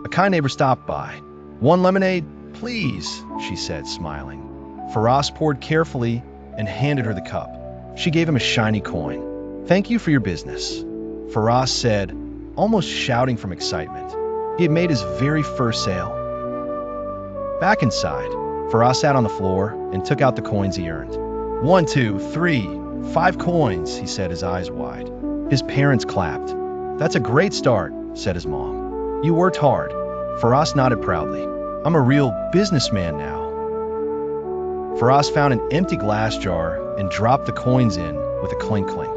A kind neighbor stopped by. "One lemonade, please," she said, smiling. Firas poured carefully and handed her the cup. She gave him a shiny coin. "Thank you for your business," Firas said, almost shouting from excitement. He had made his very first sale. Back inside, Firas sat on the floor and took out the coins he earned. "1, 2, 3, 5 coins," he said, his eyes wide. His parents clapped. "That's a great start," said his mom. "You worked hard." Firas nodded proudly. "I'm a real businessman now." Firas found an empty glass jar and dropped the coins in with a clink clink.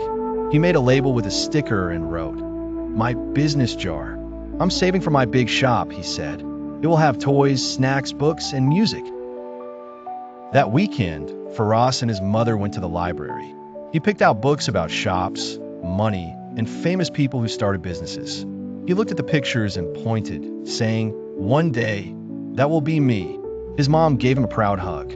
He made a label with a sticker and wrote, "My business jar. I'm saving for my big shop," he said. "It will have toys, snacks, books, and music." That weekend, Firas and his mother went to the library. He picked out books about shops, money, and famous people who started businesses. He looked at the pictures and pointed, saying, "One day, that will be me." His mom gave him a proud hug.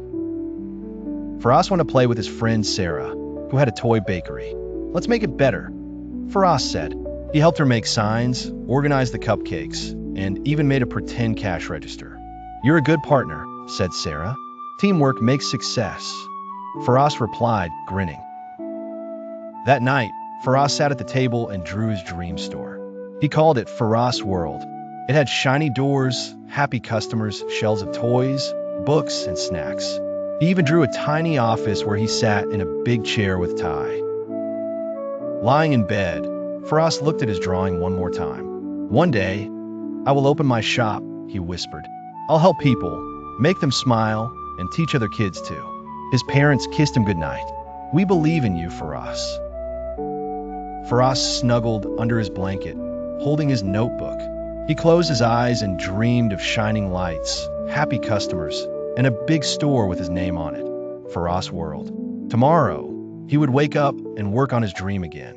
Firas went to play with his friend Sarah, who had a toy bakery. "Let's make it better," Firas said. He helped her make signs, organized the cupcakes, and even made a pretend cash register. "You're a good partner," said Sarah. "Teamwork makes success," Firas replied, grinning. That night, Firas sat at the table and drew his dream store. He called it Firas World. It had shiny doors, happy customers, shelves of toys, books, and snacks. He even drew a tiny office where he sat in a big chair with tie. Lying in bed, Firas looked at his drawing one more time. "One day, I will open my shop," he whispered. "I'll help people, make them smile, and teach other kids too." His parents kissed him goodnight. "We believe in you, Firas." Firas snuggled under his blanket, holding his notebook. He closed his eyes and dreamed of shining lights, happy customers, and a big store with his name on it, Firas World. Tomorrow, he would wake up and work on his dream again.